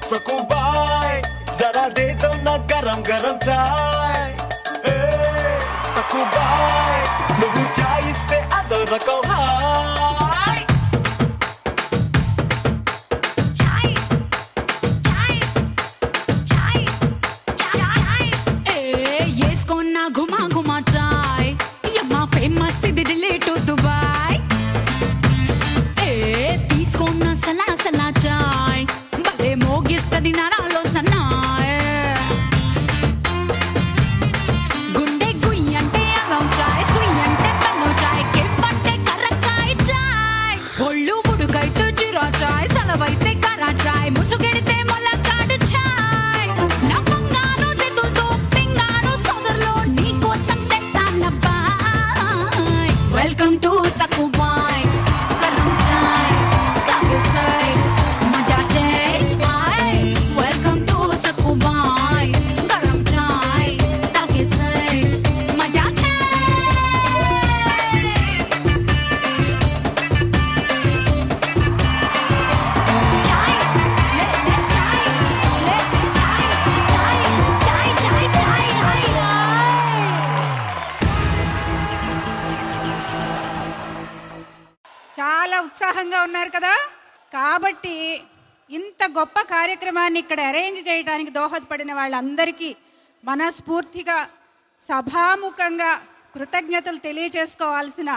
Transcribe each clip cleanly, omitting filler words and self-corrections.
सकुबाई जरा दे दो ना गरम गरम चाय सकुबाई నువ్వు చాయ్ ఇస్తే అదో రకం హాయ్ చాయ్ చాయ్ చాయ్ చాయ్ ఏస్కోన్నా గుమా గుమా చాయ్ యమ్మా ఫేమస్ ఇది relate to Dubai తీసుకోన్నా Salaar Salaar చాయ్ భలే మోగిస్తది నరాలో సన్నాయ్ గుండె గుయ్యి అంటే అల్లం చాయ్ సుయ్యి అంటే పన్ను చాయ్ కెవ్వంటే కర్రకాయ చాయ్ ఒళ్ళు ఉడుకైతే జీరా చాయ్ సలవైతే కర్ర చాయ్ ముసుగెడితే మొలకాడు చాయ్ నా బంగారు చేతులతో పింగారు సోదరులో నీకోసం తెస్తానబ్బాయ్ వెల్కమ్ టు సకుబాయ్ గరం చాయ్ తాగేసాయ్ మజా చేయి బాయ్ వెల్కమ్ టు సకుబాయ్ గరం చాయ్ తాగేసాయ్ మజా చాలా ఉత్సాహంగా ఉన్నారు కదా. కాబట్టి ఇంత గొప్ప కార్యక్రమాన్ని ఇక్కడ అరేంజ్ చేయడానికి దోహదపడిన వాళ్ళందరికీ మనస్ఫూర్తిగా సభాముఖంగా కృతజ్ఞతలు తెలియజేసుకోవాల్సిన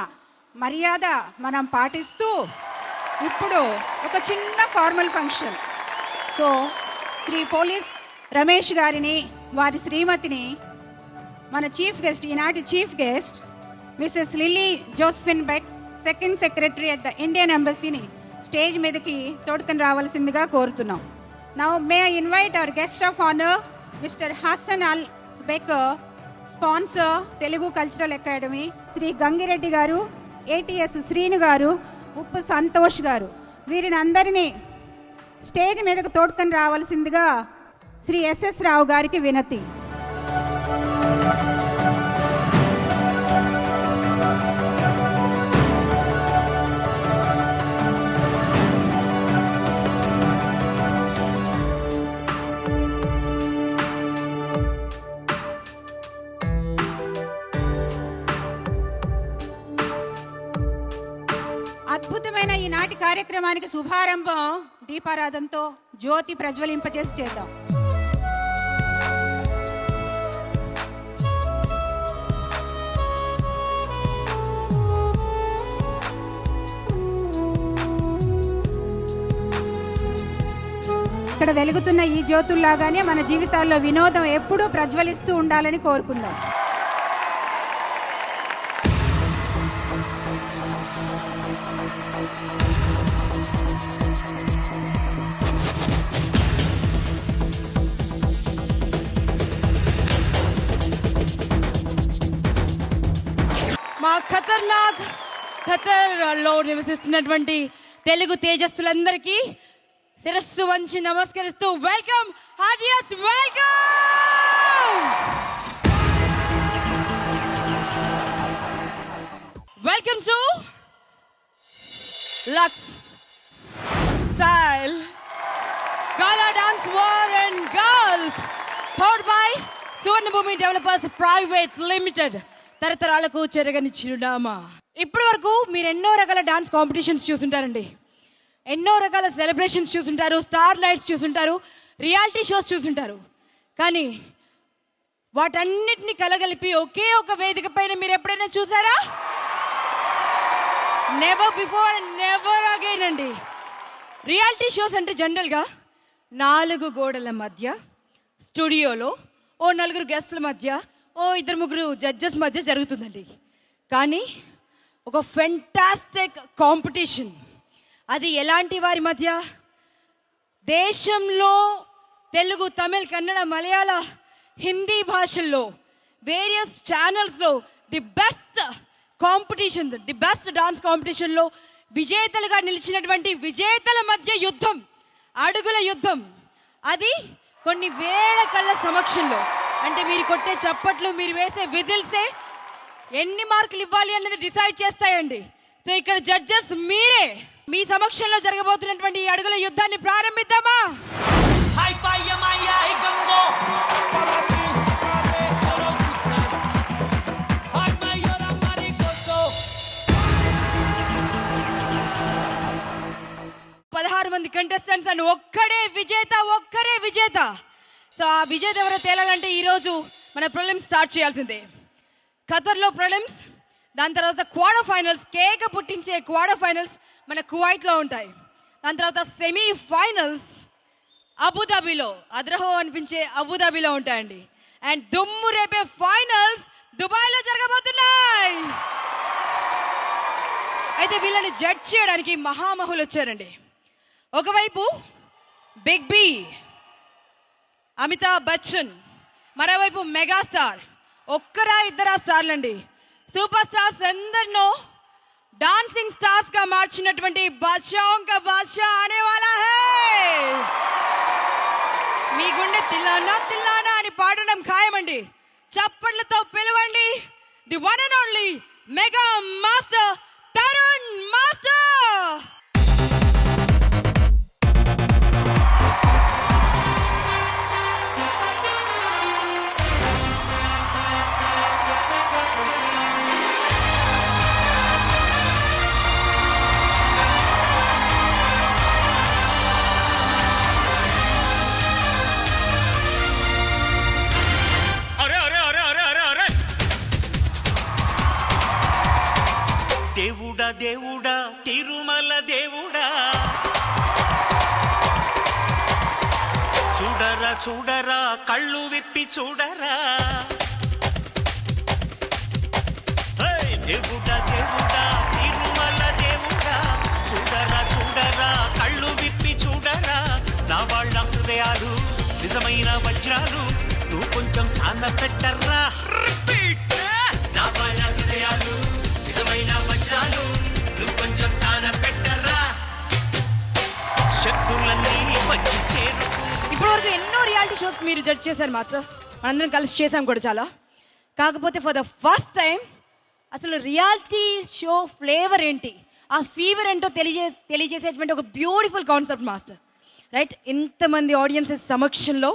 మర్యాద మనం పాటిస్తూ ఇప్పుడు ఒక చిన్న formal function. So Shri police Ramesh గారిని వారి శ్రీమతిని మన చీఫ్ గెస్ట్, ఈనాటి chief guest mister Lilly Josephine Beck, second secretary at the Indian ఎంబసీని స్టేజ్ మీదకి తోడుకొని రావాల్సిందిగా కోరుతున్నాం. Now may I invite our guest of honour mister Hasan Al Baker, sponsor Telugu cultural academy, Shri Gangireddy garu, ATS Srinu గారు, ఉప్పు సంతోష్ గారు, వీరిని అందరినీ స్టేజ్ మీదకు తోడుకొని రావాల్సిందిగా శ్రీ ఎస్ఎస్ రావు గారికి వినతి. అద్భుతమైన ఈనాటి కార్యక్రమానికి శుభారంభం దీపారాధనతో జ్యోతి ప్రజ్వలింపజేసి చేద్దాం. ఇక్కడ వెలుగుతున్న ఈ జ్యోతుల్లాగానే మన జీవితాల్లో వినోదం ఎప్పుడూ ప్రజ్వలిస్తూ ఉండాలని కోరుకుందాం. మా ఖతర్లో నివసిస్తున్నటువంటి తెలుగు తేజస్సులందరికీ శిరస్సు వంచి నమస్కరిస్తూ welcome, heartiest welcome. Welcome to Lux style Gala Dance War and Golf, powered by Suvarnabhumi Developers Private Limited. తరతరాలకు చెరగని చిరునామా. ఇప్పటి వరకు మీరు ఎన్నో రకాల డాన్స్ కాంపిటీషన్స్ చూసుంటారండి, ఎన్నో రకాల సెలబ్రేషన్స్ చూసుంటారు, స్టార్ నైట్స్ చూసుంటారు, రియాలిటీ షోస్ చూసుంటారు. కానీ వాటన్నిటిని కలగలిపి ఒకే ఒక వేదిక పైన మీరు ఎప్పుడైనా చూసారా? Never before and never again అండి. రియాలిటీ షోస్ అంటే జనరల్గా 4 గోడల మధ్య స్టూడియోలో ఓ 4 గెస్ట్ల మధ్య ఓ 2-3 జడ్జెస్ మధ్య జరుగుతుందండి. కానీ ఒక ఫెంటాస్టిక్ కాంపిటీషన్, అది ఎలాంటి వారి మధ్య? దేశంలో తెలుగు, తమిళ్, కన్నడ, మలయాళ, హిందీ భాషల్లో వేరియస్ ఛానల్స్లో the best competition, the best dance కాంపిటీషన్లో విజేతలుగా నిలిచినటువంటి విజేతల మధ్య యుద్ధం, అడుగుల యుద్ధం. అది కొన్ని వేల కళ్ళ సమక్షంలో, అంటే మీరు కొట్టే చప్పట్లు, మీరు వేసే విజిల్సే ఎన్ని మార్కులు ఇవ్వాలి అన్నది డిసైడ్ చేస్తాయండి. సో ఇక్కడ జడ్జెస్ మీరే. మీ సమక్షంలో జరగబోతున్నటువంటి ఈ అడుగుల యుద్ధాన్ని ప్రారంభిద్దామా? Hi Paya Maya Igamgo Para tu kare todos business Hi Mayora Maricoso 16 మంది కంటెస్టెంట్స్ అండ్ ఒక్కరే విజేత సో ఆ విజేత ఎవరో తేలాలంటే ఈరోజు మన ప్రిలిమ్స్ స్టార్ట్ చేయాల్సిందే. ఖతర్లో ప్రిలిమ్స్, దాని తర్వాత క్వార్టర్ ఫైనల్స్, కేక పుట్టించే క్వార్టర్ ఫైనల్స్ మన కువైట్లో ఉంటాయి. దాని తర్వాత సెమీ ఫైనల్స్ అబుదాబిలో, అద్రహో అనిపించే అబుదాబిలో ఉంటాయండి. అండ్ దుమ్ము రేపే ఫైనల్స్ దుబాయ్లో జరగబోతున్నాయి. అయితే వీళ్ళని జడ్జ్ చేయడానికి మహామహులు వచ్చారండి. ఒకవైపు బిగ్ బి అమితాబ్ బచ్చన్, మరోవైపు మెగాస్టార్. ఒక్కరా ఇద్దరా స్టార్లండి. సూపర్ స్టార్స్ ఎందరినో డాన్సింగ్ స్టార్స్ గా మార్చినటువంటి బాద్షాओं का बादशाह आने वाला है. మీ గుండె తిల్లానా తిల్లానా అని పాడడం ఖాయమండి. చప్పట్లతో పిలవండి the one and only mega master Tarun master. దేవుడా దేవుడా తిరుమల దేవుడా చూడరా చూడరా కళ్ళు విప్పి చూడరా దేవుడా దేవుడా తిరుమల దేవుడా చూడరా చూడరా కళ్ళు విప్పి చూడరా నా వాళ్ళ హృదయాలు నిజమైన వజ్రాలు నువ్వు కొంచెం సాన పెట్టర్రా నా వాళ్ళ హృదయాలు నిజమైన వజ్రాలు నువ్వు కొంచెం సాన పెట్టర్రా శక్తులన్నీ వచ్చి చేరు. ఇప్పటివరకు ఎన్నో రియాలిటీ షోస్ మీరు జడ్జ్ చేశారు మాస్టర్, మనందరం కలిసి చేసాం కూడా చాలా. కాకపోతే ఫర్ ద ఫస్ట్ టైం అసలు రియాలిటీ షో ఫ్లేవర్ ఏంటి, ఆ ఫీవర్ ఏంటో తెలియజేసేటువంటి ఒక బ్యూటిఫుల్ కాన్సెప్ట్ మాస్టర్. రైట్, ఇంతమంది ఆడియన్సెస్ సమక్షంలో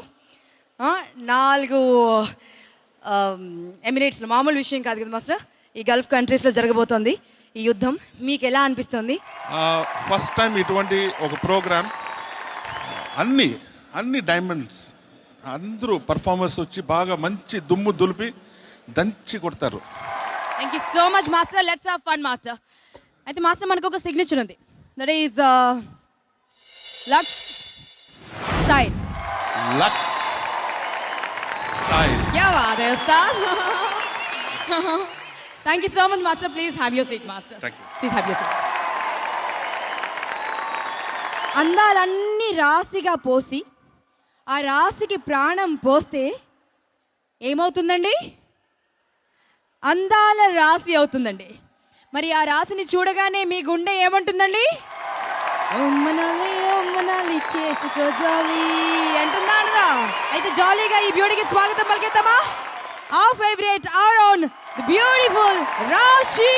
4 ఎమిరేట్స్లో మామూలు విషయం కాదు కదా మాస్టర్. ఈ గల్ఫ్ కంట్రీస్లో జరగబోతోంది ఈ యుద్ధం. మీకు ఎలా అనిపిస్తుంది? ఫస్ట్ టైం ఇటువంటి ఒక ప్రోగ్రామ్, అన్ని డైమండ్స్ అందరూ పర్ఫార్మర్స్ వచ్చి బాగా మంచి దుమ్ము దులిపి దంచి కొడతారు. Thank you so much master. Let's have fun master. అయితే మాస్టర్ మనకు ఒక సిగ్నేచర్ ఉంది, that is Lux style. Lux style. क्या बात है उस्ताद. Thank you so much master. Please have your seat master. Thank you. Please have your seat. అందాలన్నీ రాశిగా పోసి ఆ రాశికి ప్రాణం పోస్తే ఏమవుతుందండి? అందాల రాశి అవుతుందండి. మరి ఆ రాశిని చూడగానే మీ గుండె ఏమంటుందండి? ఓమ్మనాలి చేసుకో జాలీ అంటుందా అనదా? అయితే జాలీగా ఈ బ్యూటీకి స్వాగతం పలికేద్దామా? Our favorite, our own, the beautiful Rashi.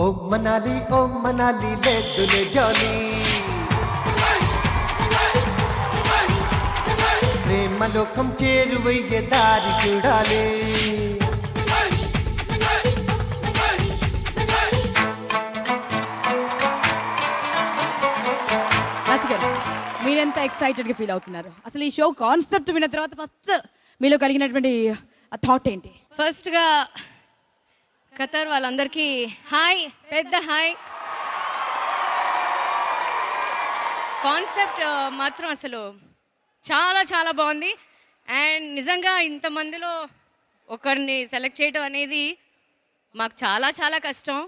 ओ मनाली ले दुले जाली ప్రేమలోకం చేరువయ్యే దారి చూడాలి. మీరెంత ఎక్సైటెడ్గా ఫీల్ అవుతున్నారు? అసలు ఈ షో కాన్సెప్ట్ విన్న తర్వాత ఫస్ట్ మీలో కలిగినటువంటి థాట్ ఏంటి? ఫస్ట్గా ఖతర్ వాళ్ళందరికీ హాయ్, పెద్ద హాయ్. కాన్సెప్ట్ మాత్రం అసలు చాలా చాలా బాగుంది. అండ్ నిజంగా ఇంతమందిలో ఒకరిని సెలెక్ట్ చేయడం అనేది మాకు చాలా చాలా కష్టం.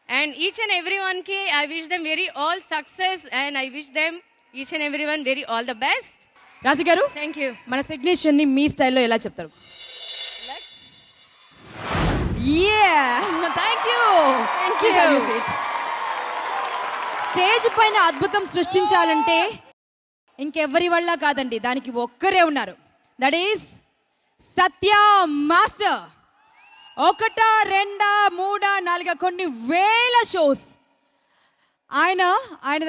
అండ్ ఈచ్ అండ్ ఎవ్రీ వన్కి I wish them very all success and I wish them each and every one very all the best. రాశి గారు, థ్యాంక్ యూ. మన సిగ్నేచర్ని మీ స్టైల్లో ఎలా చెప్తారు? స్టేజ్ పైన అద్భుతం సృష్టించాలంటే ఇంకెవరి వల్ల కాదండి, దానికి ఒక్కరే ఉన్నారు. That is Satya master. 1, 2, 3, 4 కొన్ని వేల షోస్ ఆయన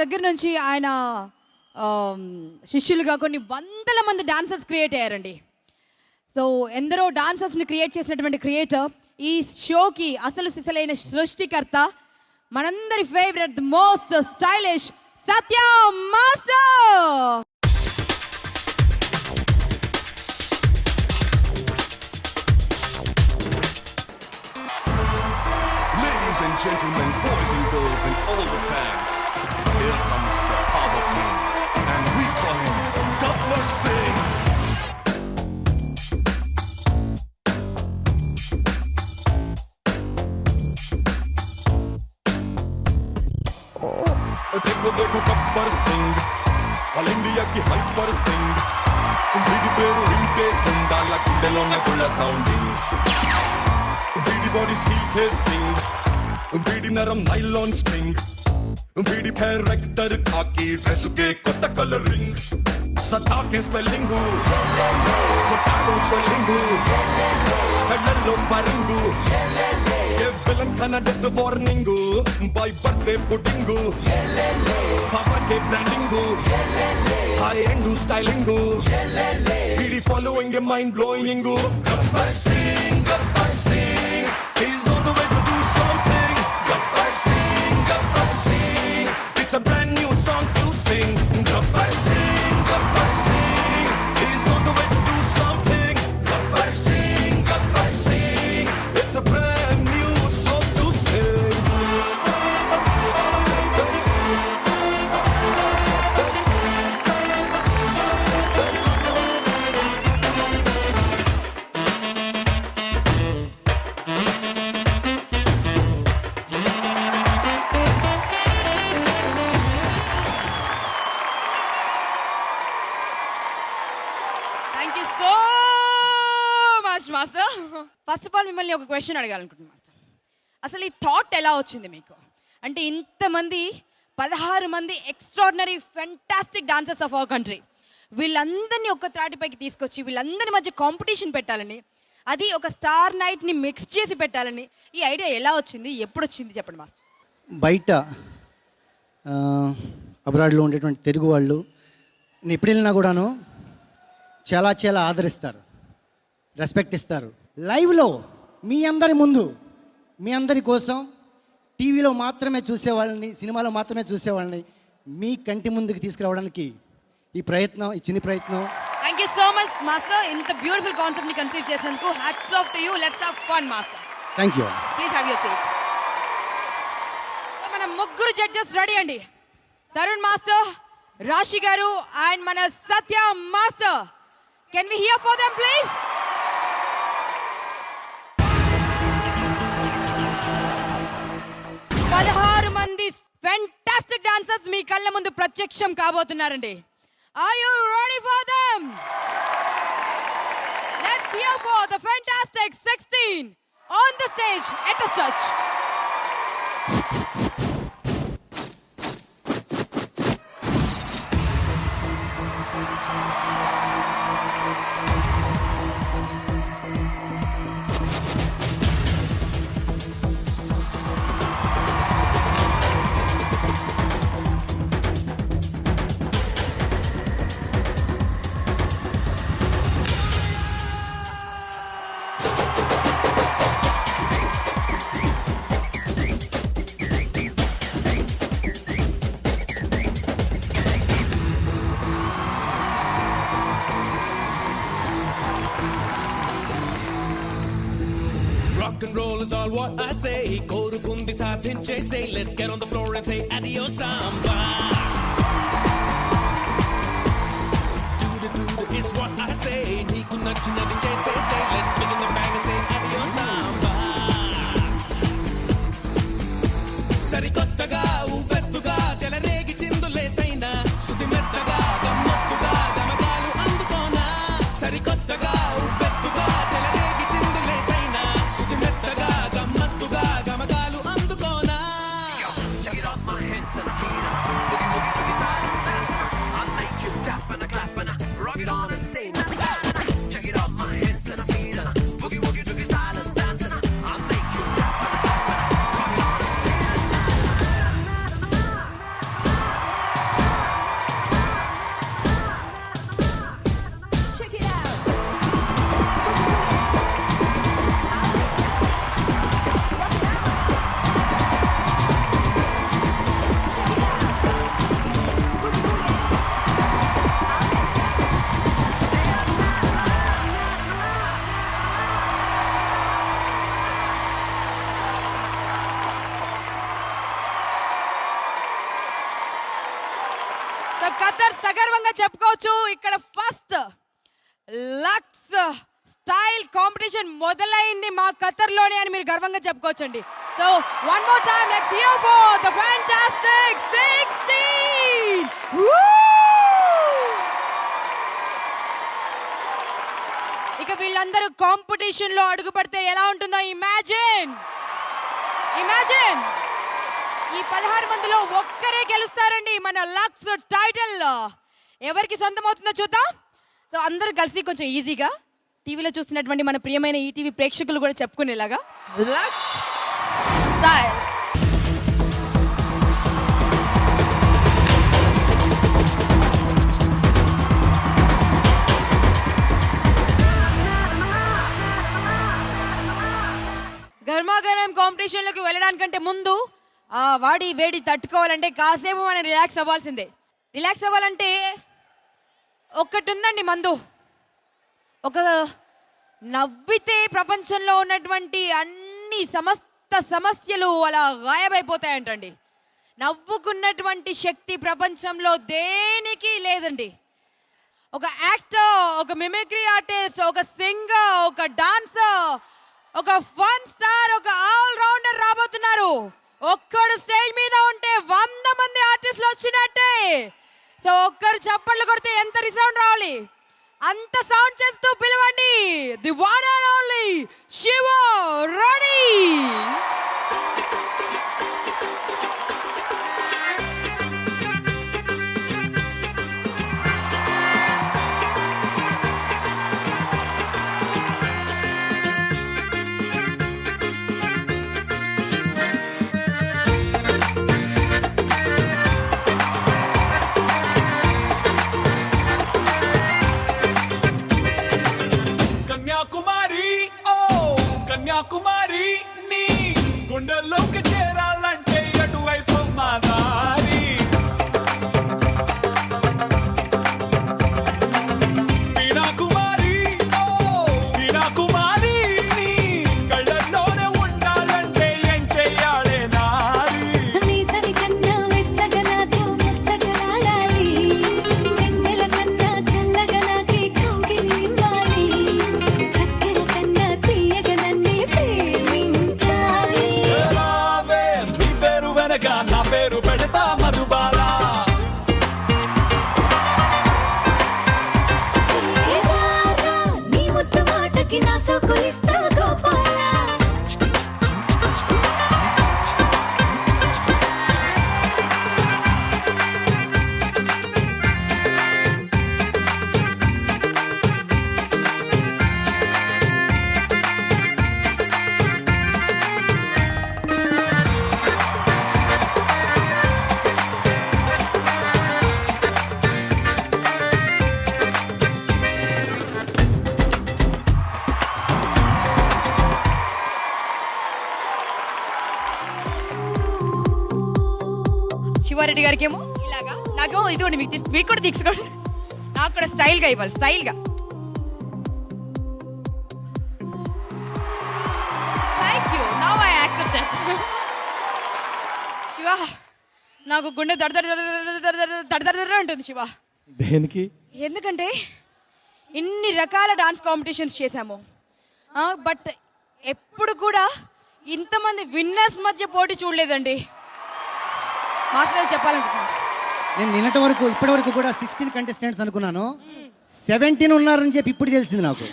దగ్గర నుంచి ఆయన శిష్యులుగా కొన్ని వందల మంది డాన్సర్స్ క్రియేట్ అయ్యారండి. సో ఎందరో డాన్సర్స్ని క్రియేట్ చేసినటువంటి క్రియేటర్ ఈ షోకి అసలు సిసలైన సృష్టికర్త, మనందరి favourite most stylish Satya master. Ladies and gentlemen, boys and girls and all the fans, here comes the Power King, and we call him Gabbar Singh. देखो देखो गब्बर सिंह, ऑल इंडिया की हाइपर सिंह, बीडी पेरू हिंटे गुंडाला गुंडेलो ना गुला साउंडिंग, बीडी बॉडी स्टील फेसिंग, बीडी नरम नाइलॉन स्ट्रिंग, बीडी पैर रेक्टर खाकी ड्रेस के कोटा कलरिंग, सता के स्पेलिंग, पोटैटो स्पेलिंग, हेलो पारिंग, ये विलन खाना death warning, bye birthday pudding, पापा के ब्रांडिंग, हाई एंड स्टाइलिंग, बीडी following a mind blowing, Gabbar Singh, he's on the way to do something, Gabbar Singh, it's a brand new song to sing, Gabbar Singh, he's on the way to do something, Gabbar Singh, it's a brand new song to sing. Thank you so much master. First of all మిమ్మల్ని ఒక question అడగాలనుకుంటున్నాను master. అసలు ఈ thought ఎలా వచ్చింది మీకు? అంటే ఇంతమంది 16 మంది extraordinary fantastic dancers of our country, వీళ్ళందరినీ ఒక త్రాటిపైకి తీసుకొచ్చి వీళ్ళందరి మధ్య కాంపిటీషన్ పెట్టాలని, అది ఒక స్టార్ నైట్ని మిక్స్ చేసి పెట్టాలని ఈ ఐడియా ఎలా వచ్చింది, ఎప్పుడు వచ్చింది చెప్పండి మాస్టర్. బయట అబ్రాడ్లో ఉండేటువంటి తెలుగు వాళ్ళు నేను ఎప్పుడు వెళ్ళినా కూడాను చాలా చాలా ఆదరిస్తారు, రెస్పెక్ట్ ఇస్తారు. లైవ్లో మీ అందరి ముందు, మీ అందరి కోసం టీవీలో మాత్రమే చూసేవాళ్ళని, సినిమాలో మాత్రమే చూసేవాళ్ళని మీ కంటి ముందుకు తీసుకురావడానికి ఈ ప్రయత్నం, ఈ చిన్న ప్రయత్నం. Thank you so much master. ఇంత బ్యూటిఫుల్ కాన్సెప్ట్ ని కన్సీవ్ చేసినందుకు hats off to you. Let's have fun master. Thank you. Please have your seat. మన ముగ్గురు జడ్జెస్ రెడీ అండి. తరుణ్ మాస్టర్, రాశి గారు అండ్ మన Satya master. Can we hear for them please? మంది fantastic dancers మీ కళ్ళ ముందు ప్రత్యక్షం కాబోతున్నారండి. Are you ready for them? Let's hear for the Fantastic 16 on the stage at a touch. Rock and roll is all what I say. Korukundi saathinche say, let's get on the floor and say adios samba. Do is what I say. Niku nachinadi chese say, let's begin the bang and say adios samba. Sarikottaga uvettuga jalaregi chindule saina sudi mettaga gammattuga gamagalu andukona. Sarikottaga uvettuga jalaregi chindule saina sudi mettaga gammattuga gamagalu andukona. Check it out, my hands and feet up, boogie woogie to the style and dance. I'll make you tap and a clap and a rock it on and say na na na. Check it out, my hands and feet. చెప్పుకోవచ్చు ఇక్కడ first Lux style competition మొదలైంది మా ఖతర్లోనే అని మీరు గర్వంగా చెప్పుకోవచ్చండి. So one more time let's hear for the fantastic 16. ఇక వీళ్ళందరూ కాంపిటీషన్ లో అడుగు పెడితే ఎలా ఉంటుందో ఇమాజిన్ ఈ 16 మందిలో ఒక్కరే గెలుస్తారండి మన లక్స్ టైటిల్. ఎవరికి సొంతం అవుతుందో చూద్దాం. సో అందరూ కలిసి కొంచెం ఈజీగా టీవీలో చూస్తున్నటువంటి మన ప్రియమైన ఈటీవీ ప్రేక్షకులు కూడా చెప్పుకునేలాగా లక్స్ స్టైల్. గర్మాగరం కాంపిటీషన్లోకి వెళ్ళడానికంటే ముందు ఆ వాడి వేడి తట్టుకోవాలంటే కాసేపు మనం రిలాక్స్ అవ్వాల్సిందే. రిలాక్స్ అవ్వాలంటే ఒక్కటి ఉందండి మందు. ఒక నవ్వితే ప్రపంచంలో ఉన్నటువంటి అన్ని సమస్త సమస్యలు అలా గాయమైపోతాయంటండి. నవ్వుకున్నటువంటి శక్తి ప్రపంచంలో దేనికి లేదండి. ఒక యాక్టర్, ఒక మిమిక్రీ ఆర్టిస్ట్, ఒక సింగర్, ఒక డాన్సర్, ఒక ఫన్ స్టార్, ఒక ఆల్ రౌండర్ రాబోతున్నారు. ఒక్కడు స్టేజ్ మీద ఉంటే 100 మంది ఆర్టిస్టులు వచ్చినట్టే. సో ఒక్కరు చప్పట్లు కొడితే ఎంత రిసౌండ్ రావాలి అంత సౌండ్ చేస్తూ పిలవండి the one and only Shiva ready. Kanyakumari నీ గుండెల్లోకి చేరాలంటే అటువైపు మా దారి. వీణాకుమారి ఓ వీణాకుమారి నీ కళ్ళల్లోనే ఉండాలంటే ఏం చెయ్యాలే నారి. నా పేరు పెడతా మధుబాల. నీ ముద్దు మాటకి నా సోకులిస్తా గోపాల. శివారెడ్డి గారికి ఏమో ఇలాగా, నాకేమో ఇదిగోండి మీకు కూడా తీసుకోండి. నాకు కూడా స్టైల్గా ఇవ్వాలి, స్టైల్గా. Thank you, now I accept it. Shiva నాకు గుండె దడదడ ఉంటుంది శివ. దేనికి? ఎందుకంటే ఇన్ని రకాల డాన్స్ కాంపిటీషన్స్ చేశాము, బట్ ఎప్పుడు కూడా ఇంతమంది విన్నర్స్ మధ్య పోటీ చూడలేదండి. మాస్టర్ చెప్పాలనుకుంటున్నాను. నేను ఇప్పటి వరకు కూడా 16 కంటెస్టెంట్స్ అనుకున్నాను. 17 ఉన్నారని చెప్పి ఇప్పుడు తెలిసింది నాకు.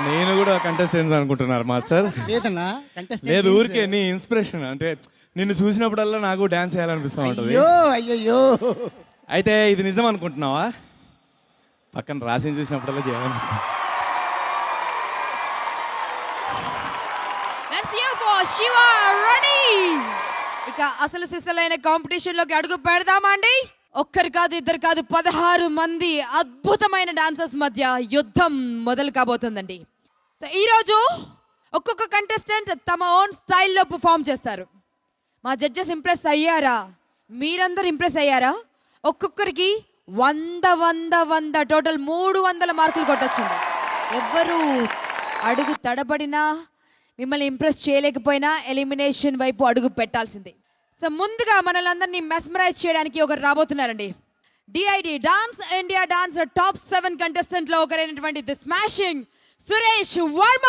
నేను కూడా కంటెస్టెంట్స్ అనుకుంటున్నారు మాస్టర్. లేదన్నా లేదు, ఊరికే నీ ఇన్స్పిరేషన్ అంటే నిన్ను చూసినప్పుడల్లా నాకు డాన్స్ చేయాలనిపిస్తూ ఉంటుంది. అయ్యో అయితే ఇది నిజం అనుకుంటున్నావా? పక్కన రాసి చూసినప్పుడల్లా చేయాలనిపిస్తుంది. శివ రెడీ. ఇక అసలు సిసలైన కాంపిటీషన్ లోకి అడుగు పెడదామండి. ఒక్కరు కాదు, ఇద్దరు కాదు, 16 మంది అద్భుతమైన డాన్సర్స్ మధ్య యుద్ధం మొదలు కాబోతుందండి. ఈరోజు ఒక్కొక్క కంటెస్టెంట్ తమ ఓన్ స్టైల్లో పర్ఫామ్ చేస్తారు. మా జడ్జెస్ ఇంప్రెస్ అయ్యారా? మీరందరూ ఇంప్రెస్ అయ్యారా? ఒక్కొక్కరికి 100 టోటల్ 300 మార్కులు కొట్టొచ్చండి. ఎవ్వరు అడుగు తడబడినా మిమ్మల్ని ఇంప్రెస్ చేయలేకపోయినా ఎలిమినేషన్ వైపు అడుగు పెట్టాల్సిందే. సో ముందుగా మనల్ని అందరినీ మెస్మరైజ్ చేయడానికి ఒకరు రాబోతున్నారండి. DID dance India dance top 7 contestant లో ఒకరైనటువంటి ది స్మాషింగ్ సురేష్ వర్మ.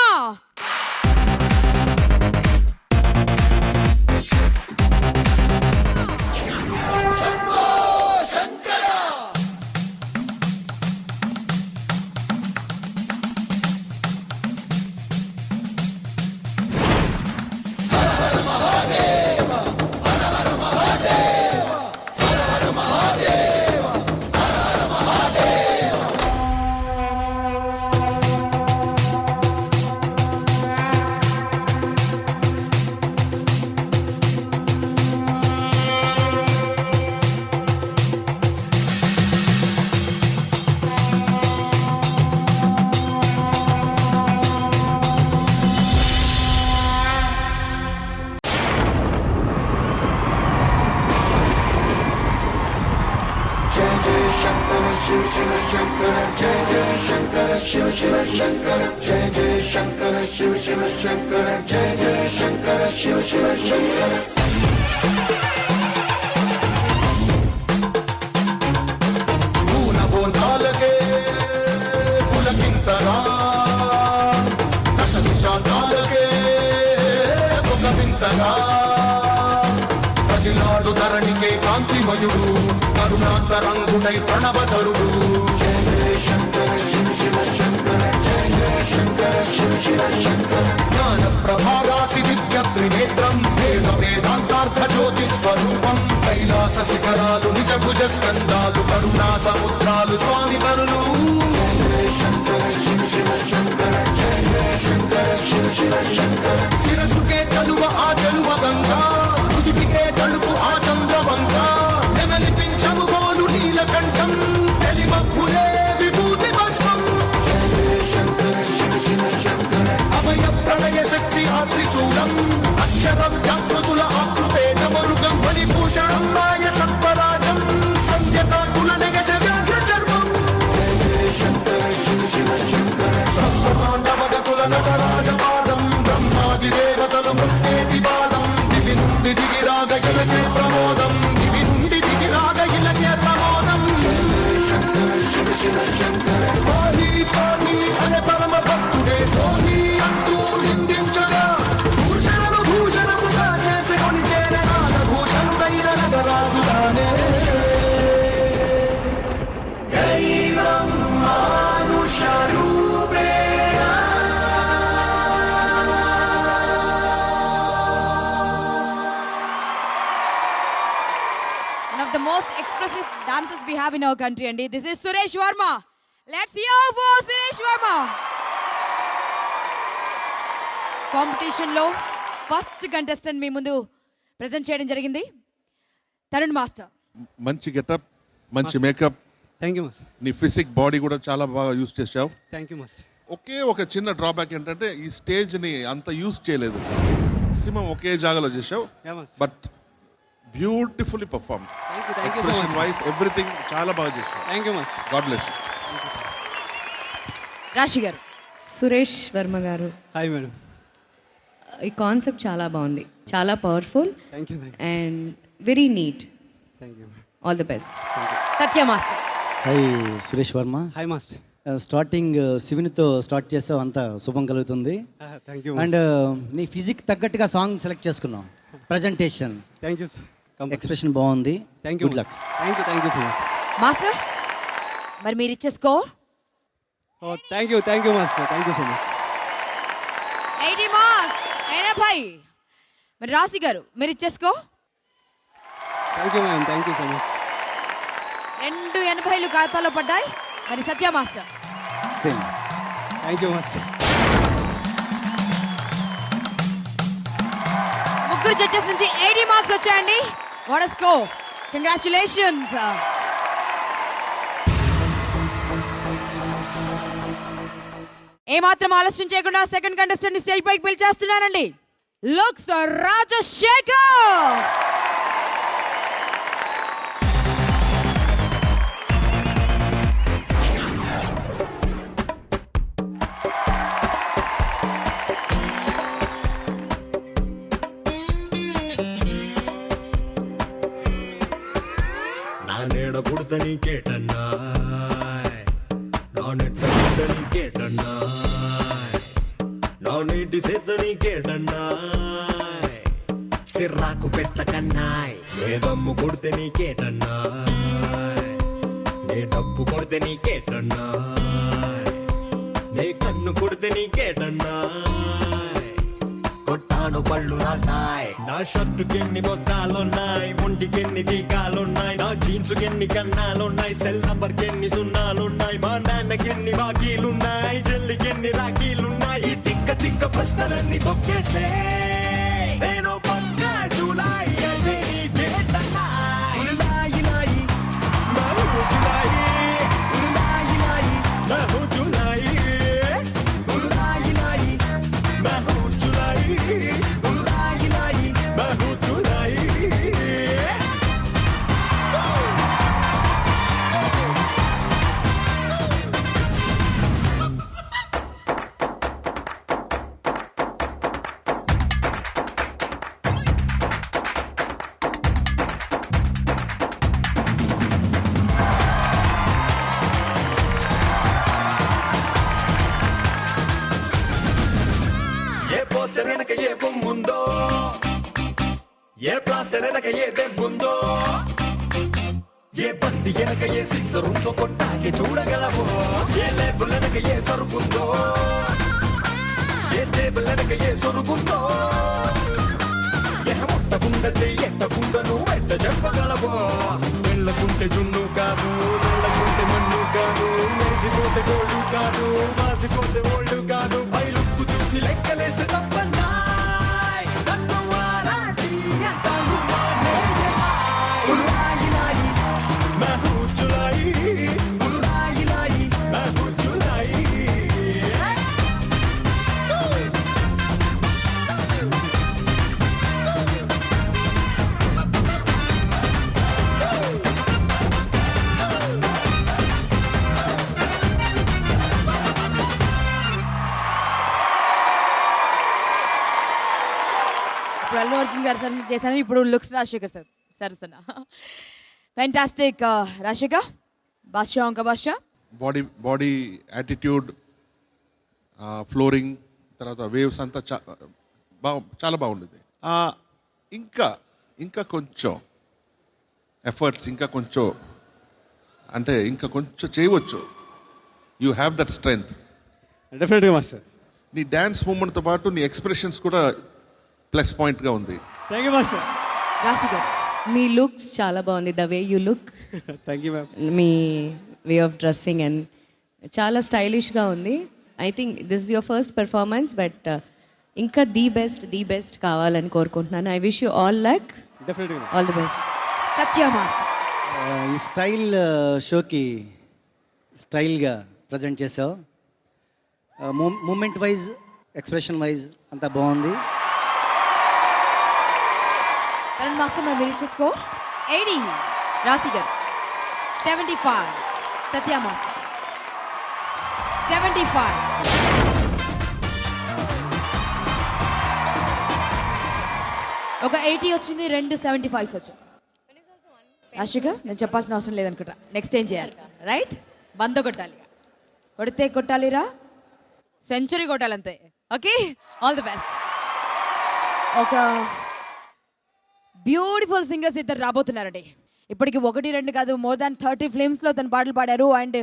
ప్రతినాడు ధరణికే కాంతిమయుడు కరుణాంతరంగుడై ప్రణవధరుడు జయ జయ శంకర శివ శివ శంకర జయ జయ శంకర శివ శివ శంకర జ్ఞాన ప్రభారాసి విద్య త్రినేత్రం వేద వేదాంతార్థ జ్యోతి స్వరూపం కైలాస శిఖరాలు నిజ భుజ స్కందాలు కరుణా సముద్రాలు స్వామి కరులు జయ జయ శంకర శివ శివ శంకర జయ జయ శంకర శివ శివ శంకర శిరసుకే చలువ ఆ చలువ గంగా రుజుటికే తలుపు ఆ చంద్రవంక నెమలిపించము గోలు నీలకంఠం తెలిమప్పులే విభూతి భస్మం జయ జయ శంకర శివ శివ శంకర అభయ ప్రళయ శక్తి ఆ త్రిశూలం అక్షర వ్యాకృతుల ఆకృతే నమరుగం మణిభూషణం మాయ సత్వరాజం సంధ్యకాకుల నెగస వ్యాఘ్ర చర్మం జయ జయ శంకర శివ శివ శంకర సప్తతాండవగతుల నటరాజపాదం బ్రహ్మాది దేవతలు మృత్యేటి పాదం దివి నుండి దిగి రాగ ఇలకే ప్రమోదం దివి నుండి దిగి రాగ ఇలకే ప్రమోదం జయ జయ శంకర శివ శివ శంకర పాహి పాహి అనే పరమ భక్తుడే ధోని అంటూ నిందించగా భూషణను భూషణముగా చేసుకొని చేరే నాగభూషణుడైన నగరాజుగానే దైవం మానుష రూపేణ One of the most expressive dancers we have in our country, and this is Suresh Verma. Let's hear for Suresh Verma. Competition లో ఫస్ట్ కంటెస్టెంట్ మీ ముందు ప్రెజెంట్ చేయడం జరిగింది తరుణ్ మాస్టర్. మంచి గెటప్, మంచి మేకప్. Thank you mass. నీ physique body కూడా చాలా బాగా యూస్ చేసావు. Thank you mass. ఒకే ఒక చిన్న డ్రాబ్యాక్ ఏంటంటే ఈ స్టేజ్ని అంత యూస్ చేయలేదు. మ్యాక్సిమం ఒకే జాగాలో చేసావు. But beautifully perform. Expression wise everything చాలా బాగా చేసావు. Thank you mass. God bless you. Rashi గారు. సురేష్ వర్మ గారు, హాయ్ మేడం. ఈ కాన్సెప్ట్ చాలా బాగుంది, చాలా powerful thank you. And very neat. Thank you. All the best. Satya master. Hi Suresh Varma. Hi master. Starting శివునితో స్టార్ట్ చేసావు, అంతా శుభం కలుగుతుంది. Thank you. అండ్ నీ ఫిజిక్ తగ్గట్టుగా సాంగ్ సెలెక్ట్ చేసుకున్నావు. Presentation, thank you sir. Expression బాగుంది. Thank you. Good luck. Thank you. Thank you so much master. మరి మీరు ఇచ్చే score? Thank you. Thank you master. Thank you so much. 80 marks. 80. మరి రాశి గారు మీరు ఇచ్చే score? Thank you ma'am. Thank you so much. 2 80లు ఖాతాలో పడ్డాయి. మరి Satya master? Same. Thank you master. ముగ్గురు జడ్జెస్ నుంచి 80 మార్క్స్ వచ్చాయండి. What a score. కంగ్రాచులేషన్స్. ఏమాత్రం ఆలస్యం చేయకుండా సెకండ్ కంటెస్టెంట్ స్టేజ్ పైకి పిలిచేస్తున్నానండి. లుక్స్ రాజశేఖర్. నా నేడ పుడతని కేటన్నాయ్ నా నెట్ట గుడ్డని కేటన్నాయ్ నా నీటి సేతని కేటన్నాయ్ సిర్రాకు పెట్టకన్నాయ్ నే దమ్ము కొడితే నీ కేటన్నాయ్ నే డబ్బు కొడితే నీ కేటన్నాయ్ నే కన్ను కొడితే నీ కేటన్నాయ్ కొట్టాను పళ్ళు రాతాయ్ నా షర్టుకెన్ని బొత్తాలున్నాయి ఒంటికెన్ని టీకాలున్నాయి నా జీన్సుకెన్ని కన్నాలున్నాయి సెల్ నంబర్ కెన్ని సున్నాలున్నాయి మా నాన్నకెన్ని బాకీలున్నాయి జల్లికెన్ని రాఖీలున్నాయి ఈ తిక్క తిక్క ప్రశ్నలన్నీ తొక్కేసే నేను పక్క జూలై అంటే నీ కేటన్నాయ్ ఉలాయి లాయి మహు జులాయి ఉలాయి లాయి మహు జులాయి ఉలాయి లాయి మహు జులాయి ఉలాయి లాయి మహు జులాయి ఏ పోస్టర్ వెనక ఏ బొమ్ముందో ఏ ప్లాస్టర్ వెనక ఏ దెబ్బుందో ఏ బంతి వెనక ఏ సిక్సర్ ఉందో కొట్టాకి చూడగలవో ఏ లేబుల్ వెనక ఏ సరుకుందో ఏ టేబుల్ వెనక ఏ సొరుగుందో ఏ ముట్టకుండతే ఎట్టకుండా నువ్వు ఎట్ట చెప్పగలవో వెళ్ళకుంటే జున్ను కాదు వెళ్ళకుంటే మన్ను కాదు మెరిసిపోతే గోల్డ్ కాదు మాసిపోతే ఓల్డ్ కాదు పైలుక్కు చూసి లెక్కలేస్తే తప్పన్నాయ్ నన్ను వారాటి అంటాను ఉలాయి లాయి మహు జులాయి ఉలాయి లాయి మహు జులాయి ఇప్పుడు అల్లు అర్జున్ గారు సార్ చేశాను, ఇప్పుడు లుక్స్ రాజశేఖర్ సార్ సరసన. ఫ్యాంటాస్టిక్ రాజశేఖర్. బాద్షా ఇంకా బాద్షా బాడీ యాటిట్యూడ్, ఫ్లోరింగ్, తర్వాత వేవ్స్ అంతా చాలా బాగుండేది. ఇంకా కొంచెం ఎఫర్ట్స్, ఇంకా కొంచెం అంటే ఇంకా కొంచెం చేయవచ్చు. You have that strength. డెఫినెట్గా మాస్టర్. నీ డ్యాన్స్ మూమెంట్తో పాటు నీ ఎక్స్ప్రెషన్స్ కూడా ప్లస్ పాయింట్గా ఉంది. Thank you master. Rashi garu మీ లుక్స్ చాలా బాగుంది. The way you look, thank you ma'am. మీ వే ఆఫ్ డ్రెస్సింగ్ అండ్ చాలా స్టైలిష్గా ఉంది. I think this is your first performance, but ఇంకా ది బెస్ట్ కావాలని కోరుకుంటున్నాను. I wish you all luck, డెఫినెట్గా all the best. Satya master. ఈ స్టైల్ షోకి స్టైల్గా ప్రజెంట్ చేసావు. మూమెంట్ వైజ్, ఎక్స్ప్రెషన్ వైజ్ అంతా బాగుంది. కరణ్ మాస్టర్ మరి మీరు ఇచ్చే స్కోర్ 80. రాశి గారు 75. సత్య మాస్టర్ 75. ఒక 80 వచ్చింది, 2 75s వచ్చాయి. రాశిగారు నేను చెప్పాల్సిన అవసరం లేదనుకుంటా. నెక్స్ట్ ఏం చేయాలి? రైట్, 100 కొట్టాలి. కొట్టాలిరా, సెంచరీ కొట్టాలంతే. Okay, all the best. ఒక బ్యూటిఫుల్ సింగర్స్ ఇద్దరు రాబోతున్నారండి. ఇప్పటికి 1, 2 కాదు, మోర్ దాన్ 30 ఫిల్మ్స్లో తను పాటలు పాడారు. అండ్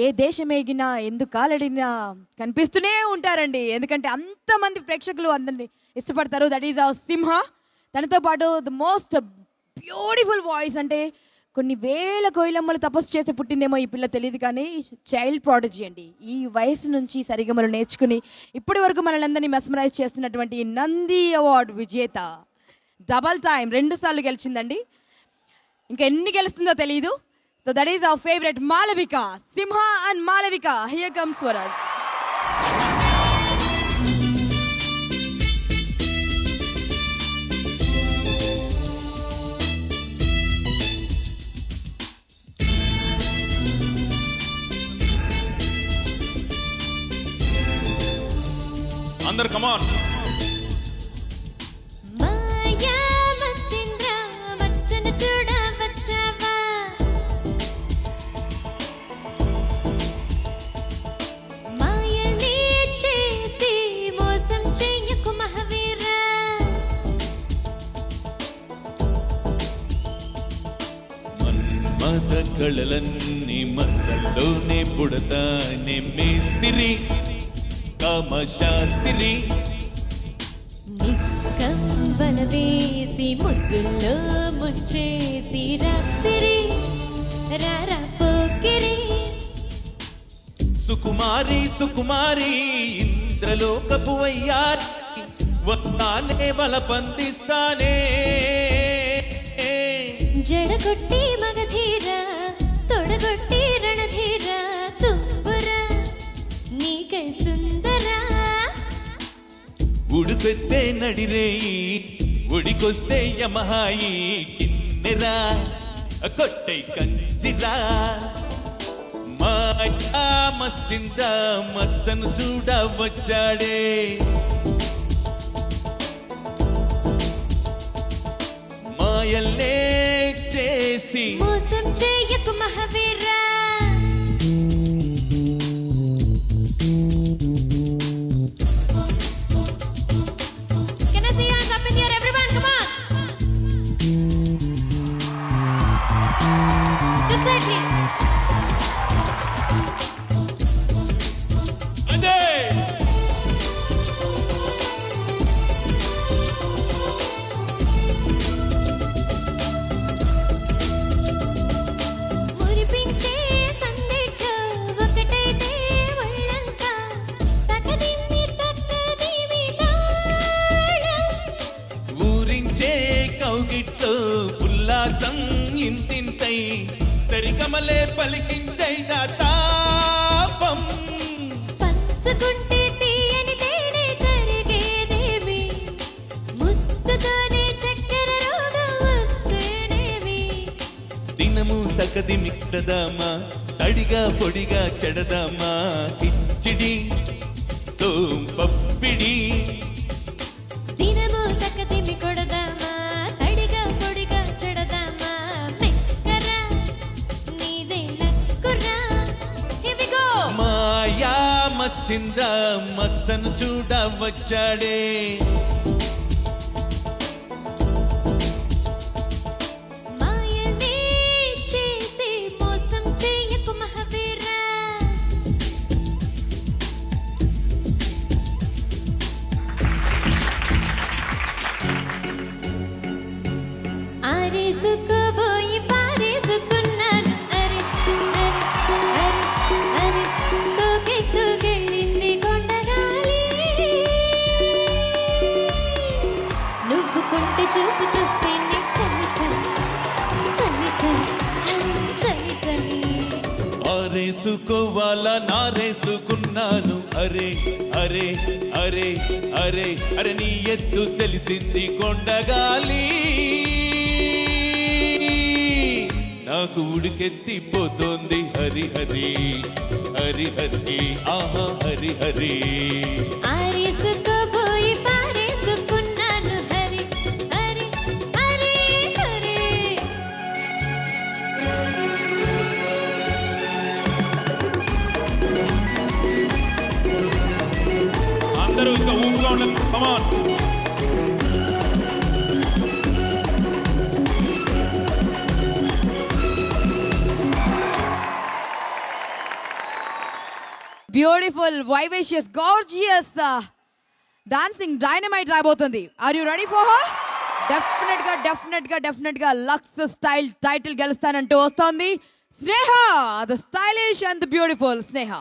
ఏ దేశం ఎగినా, ఎందుకు కాలడినా కనిపిస్తూనే ఉంటారండి. ఎందుకంటే అంతమంది ప్రేక్షకులు అందరినీ ఇష్టపడతారు. దట్ ఈజ్ అవర్ సింహ. తనతో పాటు ద మోస్ట్ బ్యూటిఫుల్ వాయిస్, అంటే కొన్ని వేల కోయిలమ్మలు తపస్సు చేసి పుట్టిందేమో ఈ పిల్ల తెలియదు, కానీ చైల్డ్ ప్రాడజీ అండి. ఈ వయసు నుంచి సరిగమలు నేర్చుకుని ఇప్పటి వరకు మనల్ని మెస్మరైజ్ చేస్తున్నటువంటి నంది అవార్డు విజేత, డబల్ టైం 2 సార్లు గెలిచిందండి. ఇంకా ఎన్ని గెలుస్తుందో తెలియదు. So that is our favourite Malavika. Simha and Malavika, here comes for us. అందరు కమాన్. కళలన్నీ మసల్లోనే పుడతానే మేస్తిరి కామశాస్త్రి కంబలవేసి ముద్దుల్లో ముంచేసి రాత్రి రారా పోకిరి సుకుమారి సుకుమారి ఇంద్రలోకపు వయ్యారి వస్తానే బలపందిస్తానే జడగొట్టి మగధీర తొడగొట్టి రణధీర తుంబురా నీకై సుందరా ఉడుపెత్తే నడిరేయి ఒడికొస్తే యమహాయి కిన్నెరా కొట్టై కంచిరా మాయా మస్తింద మచ్చను చూడ వచ్చాడే మాయల్లే చేసి మోసం చేయకు మహావీరా Can I see your hands up in here, everyone? Come on. This side, please. మురిపించే సందేశ ఒకటైతే ఒళ్ళంతా తకదిమి తక్కదిమి ఊరించే కౌగిట్లో ఉల్లాసం ఇంతింతై సరిగమలే పలికించై తాపం పంచుకుంటే తీయని తేనె తరిగేదేమి ముద్దుతోనే చక్కెర రోగం వస్తేనేమి దినము తకది మిక్తదామా తడిగా పొడిగా చెడదామా కిచ్చిడి సోంపప్పిడి దినము తక్కదిమి కొడదామా తడిగా పొడిగా చెడదామా మెక్కరా నీదే లక్కురా Here we go. మాయా మచ్చింద మచ్చను చూడ వచ్చాడే మాయనే చేసి మోసం చేయకు మహావీరా ఆరేసుకోబోయి పారేసుకున్నాను అరే అరే అరే అరే తోకెత్తుకెళ్ళింది కొండగాలి నువ్వు కొంటె చూపు చూస్తే నీ చలి చలి చలి చలి చలి చలి ఆరేసుకోవాలా నారేసుకున్నాను అరే అరే అరే అరే అరే నీ ఎత్తు తెలిసింది కొండగాలి నాకు ఉడికెత్తిపోతోంది హరి హరి హరి హరి ఆహా హరి హరి ఆరేసుకోబోయి పారేసుకున్నాను హరి హరి హరి హరి అందరూ ఇంకా ఊపుగా ఉండండి come on beautiful vivacious gorgeous dancing dynamite రాబోతుంది. Are you ready for her? Definite గా లక్స్ స్టైల్ టైటిల్ గెలుస్తానంటూ వస్తోంది Sneha, the stylish and the beautiful Sneha.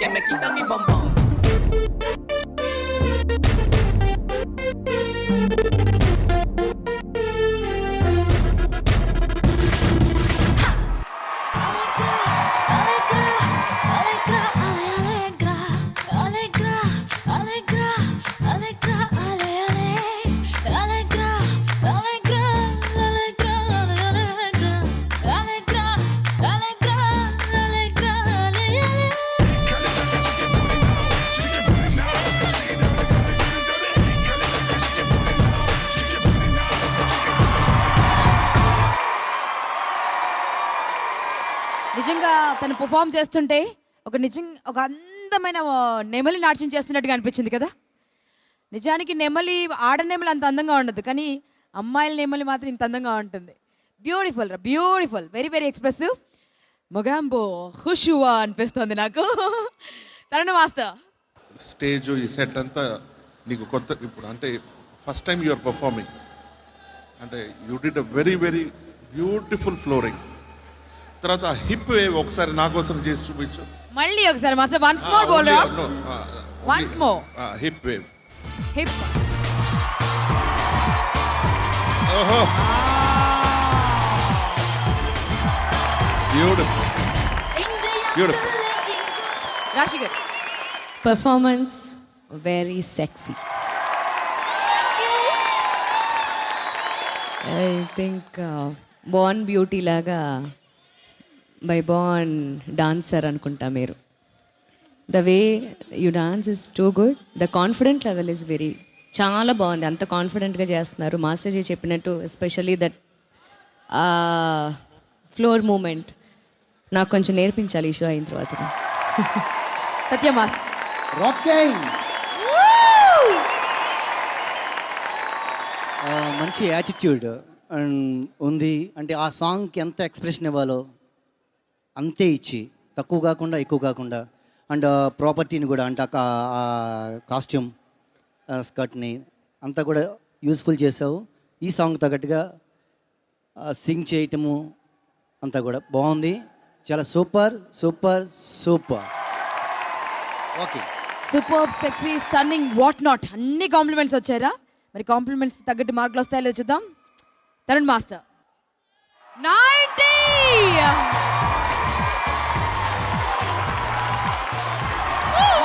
que me quita mi bombón. నిజంగా తను పర్ఫామ్ చేస్తుంటే ఒక అందమైన నెమలి నాట్యం చేస్తున్నట్టుగా అనిపించింది కదా. నిజానికి నెమలి ఆడనెమలి అంత అందంగా ఉండదు, కానీ అమ్మాయిల నెమలి మాత్రం ఇంత అందంగా ఉంటుంది. Beautiful beautiful, very very expressive. Mogambo ఖుషువా అనిపిస్తుంది నాకు. తరుణ్ మాస్టర్, స్టేజ్ ఈ సెట్ అంతా నీకు కొత్త ఇప్పుడు, అంటే ఫస్ట్ టైం యూఆర్ పర్ఫార్మింగ్, అంటే you did a very very beautiful flooring. తర్వాత హిప్ వేవ్ ఒకసారి నా కోసం చేసి చూపించు. మళ్ళీ ఒకసారి మాస్టర్, వన్స్ మోర్ బోల్. Once more hip wave. Hip. ఓహో, beautiful beautiful. Rashi garu, performance very sexy. I think born beauty లాగా బై బార్న్ డాన్సర్ అనుకుంటా మీరు. The way you dance is too good. The confident level is very, చాలా బాగుంది. అంత కాన్ఫిడెంట్గా చేస్తున్నారు. మాస్టర్ జీ చెప్పినట్టు ఎస్పెషల్లీ దట్ ఫ్లోర్ మూమెంట్ నాకు కొంచెం నేర్పించాలి ఈ షో అయిన తర్వాత. సత్యమాస్, రాకింగ్. మంచి యాటిట్యూడ్ ఉంది. అంటే ఆ సాంగ్కి ఎంత ఎక్స్ప్రెషన్ ఇవ్వాలో అంతే ఇచ్చి, తక్కువ కాకుండా ఎక్కువ కాకుండా, అండ్ ప్రాపర్టీని కూడా, అంటే కాస్ట్యూమ్ స్కర్ట్ని అంతా కూడా యూస్ఫుల్ చేసావు. ఈ సాంగ్ తగ్గట్టుగా సింగ్ చేయటము అంతా కూడా బాగుంది. చాలా super super super. Okay, super, sexy, stunning, what not, అన్ని కాంప్లిమెంట్స్ వచ్చారా? మరి కాంప్లిమెంట్స్ తగ్గట్టు మార్కులు వస్తాయో లేదో చూద్దాం. Tarun master 90.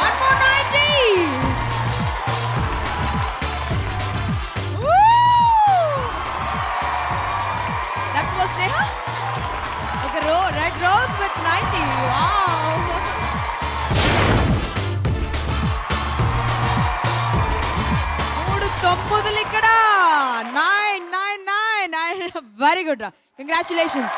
One more 90. Woo! That's for Sneha. Okay, red rose with 90. Wow. ఇక్కడ 9. Very good. Congratulations.